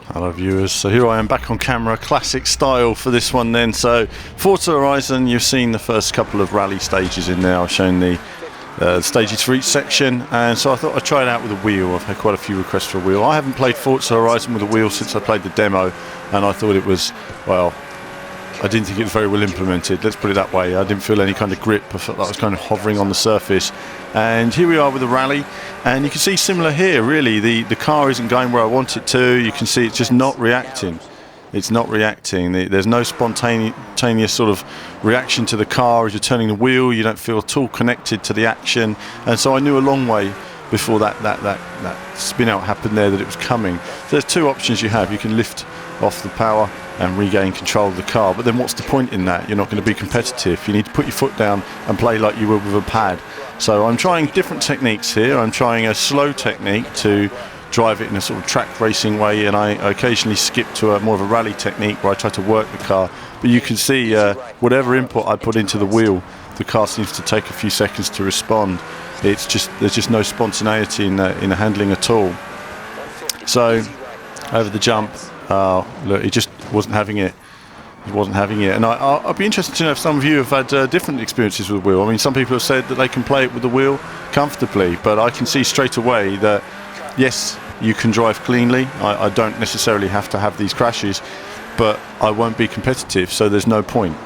Hello viewers, so here I am back on camera, classic style for this one then. So Forza Horizon, you've seen the first couple of rally stages in there. I've shown the stages for each section, and so I thought I'd try it out with a wheel. I've had quite a few requests for a wheel. I haven't played Forza Horizon with a wheel since I played the demo, and I thought it was, well, I didn't think it was very well implemented, let's put it that way. I didn't feel any kind of grip. I felt like I was kind of hovering on the surface. And here we are with the rally, and you can see similar here really. The car isn't going where I want it to. You can see it's just not reacting. It's not reacting. There's no spontaneous sort of reaction to the car as you're turning the wheel. You don't feel at all connected to the action. And so I knew a long way before that spin out happened there that it was coming. So there's two options you have. You can lift off the power and regain control of the car, but then what's the point in that? You're not going to be competitive. You need to put your foot down and play like you would with a pad. So I'm trying different techniques here. I'm trying a slow technique to drive it in a sort of track racing way, and I occasionally skip to a more of a rally technique where I try to work the car. But you can see whatever input I put into the wheel, the car seems to take a few seconds to respond. It's just, there's just no spontaneity in the handling at all. So over the jump, look, he just wasn't having it. He wasn't having it, and I'd be interested to know if some of you have had different experiences with the wheel. I mean, some people have said that they can play it with the wheel comfortably, but I can see straight away that yes, you can drive cleanly. I don't necessarily have to have these crashes, but I won't be competitive, so there's no point.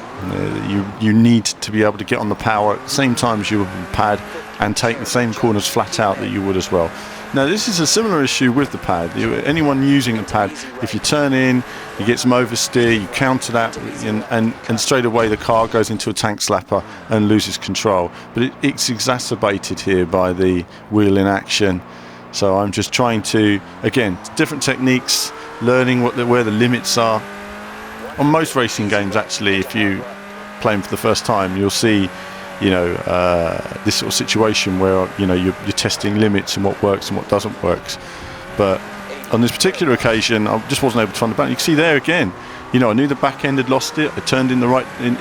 You need to be able to get on the power at the same time as you would with the pad and take the same corners flat out that you would as well. Now this is a similar issue with the pad. Anyone using the pad, if you turn in, you get some oversteer, you counter that, and straight away the car goes into a tank slapper and loses control. But it's exacerbated here by the wheel in action. So I'm just trying to, again, different techniques, learning where the limits are. On most racing games, actually, if you play them for the first time, you'll see, you know, this sort of situation where, you know, you're testing limits and what works and what doesn't work. But on this particular occasion, I just wasn't able to find the balance. You can see there again, you know, I knew the back end had lost it. I turned in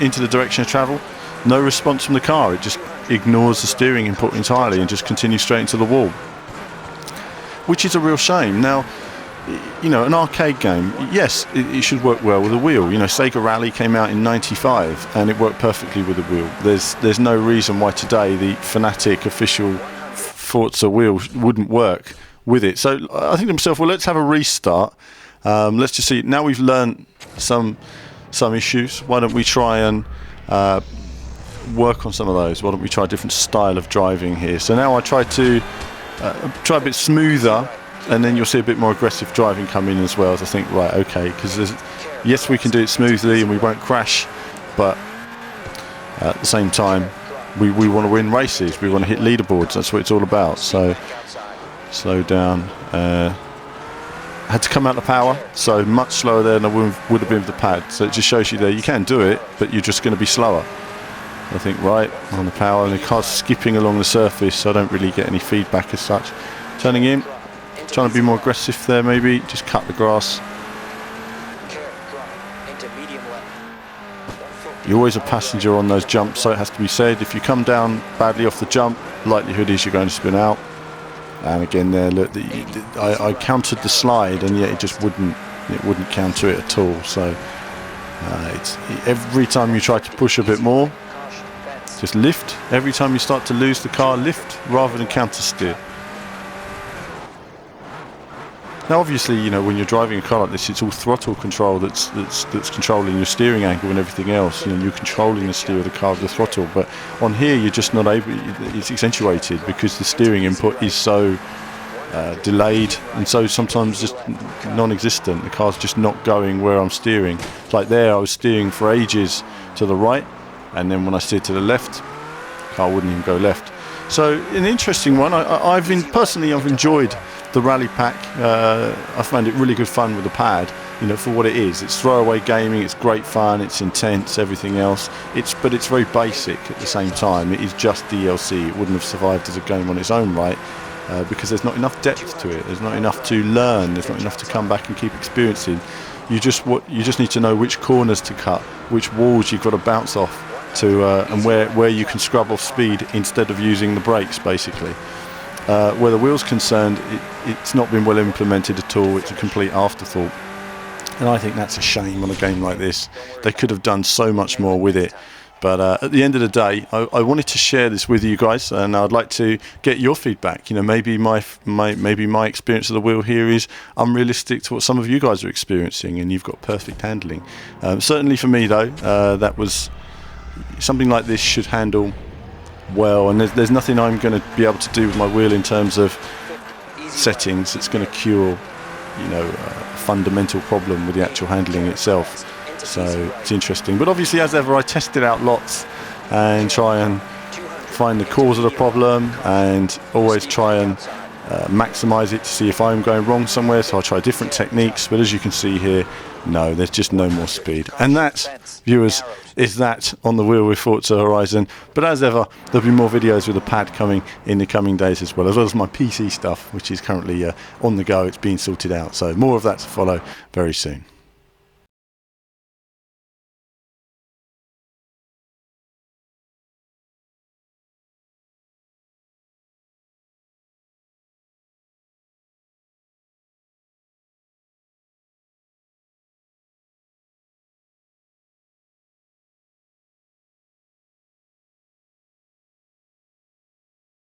into the direction of travel. No response from the car. It just ignores the steering input entirely and just continues straight into the wall, which is a real shame. Now, you know, an arcade game, yes, it should work well with a wheel. You know, Sega Rally came out in '95 and it worked perfectly with a wheel. There's no reason why today the Fanatic official Forza wheel wouldn't work with it. So I think to myself, well, let's have a restart. Let's just see. Now we've learned some issues. Why don't we try and work on some of those? Why don't we try a different style of driving here? So now I try to try a bit smoother, and then you'll see a bit more aggressive driving come in as well. As I think, right, okay, because yes, we can do it smoothly and we won't crash, but at the same time, we want to win races. We want to hit leaderboards. That's what it's all about. So slow down. Had to come out of power, so much slower there than I would have been with the pad. So it just shows you there you can do it, but you're just going to be slower. I think right on the power, and the car's skipping along the surface, so I don't really get any feedback as such. Turning in, trying to be more aggressive there, maybe just cut the grass. You're always a passenger on those jumps, so it has to be said. If you come down badly off the jump, likelihood is you're going to spin out. And again there, look, I countered the slide, and yet it just wouldn't counter it at all. So it's every time you try to push a bit more, just lift. Every time you start to lose the car, lift rather than counter steer. Now obviously, you know, when you're driving a car like this, it's all throttle control that's controlling your steering angle and everything else. You know, you're controlling the steer of the car with the throttle, but on here you're just not able. It's accentuated because the steering input is so delayed, and so sometimes just non-existent. The car's just not going where I'm steering. It's like there, I was steering for ages to the right, and then when I steered to the left, the car wouldn't even go left. So an interesting one. I've enjoyed the rally pack. I found it really good fun with the pad, you know, for what it is. It's throwaway gaming, it's great fun, it's intense, everything else. But it's very basic at the same time. It is just DLC. It wouldn't have survived as a game on its own right, because there's not enough depth to it. There's not enough to learn. There's not enough to come back and keep experiencing. You just need to know which corners to cut, which walls you've got to bounce off to, and where you can scrub off speed instead of using the brakes, basically. Where the wheel's concerned, it's not been well implemented at all. It's a complete afterthought. And I think that's a shame on a game like this. They could have done so much more with it. But at the end of the day, I wanted to share this with you guys, and I'd like to get your feedback. You know, maybe my experience of the wheel here is unrealistic to what some of you guys are experiencing, and you've got perfect handling. Certainly for me, though, that was something like this should handle well, and there's nothing I'm going to be able to do with my wheel in terms of settings that's going to cure, you know, a fundamental problem with the actual handling itself. So it's interesting, but obviously, as ever, I test it out lots and try and find the cause of the problem, and always try and maximize it to see if I'm going wrong somewhere. So I try different techniques, but as you can see here, no, there's just no more speed. And that, viewers, is that on the wheel with Forza Horizon. But as ever, there'll be more videos with the pad coming in the coming days as well as my PC stuff, which is currently on the go. It's being sorted out, so more of that to follow very soon.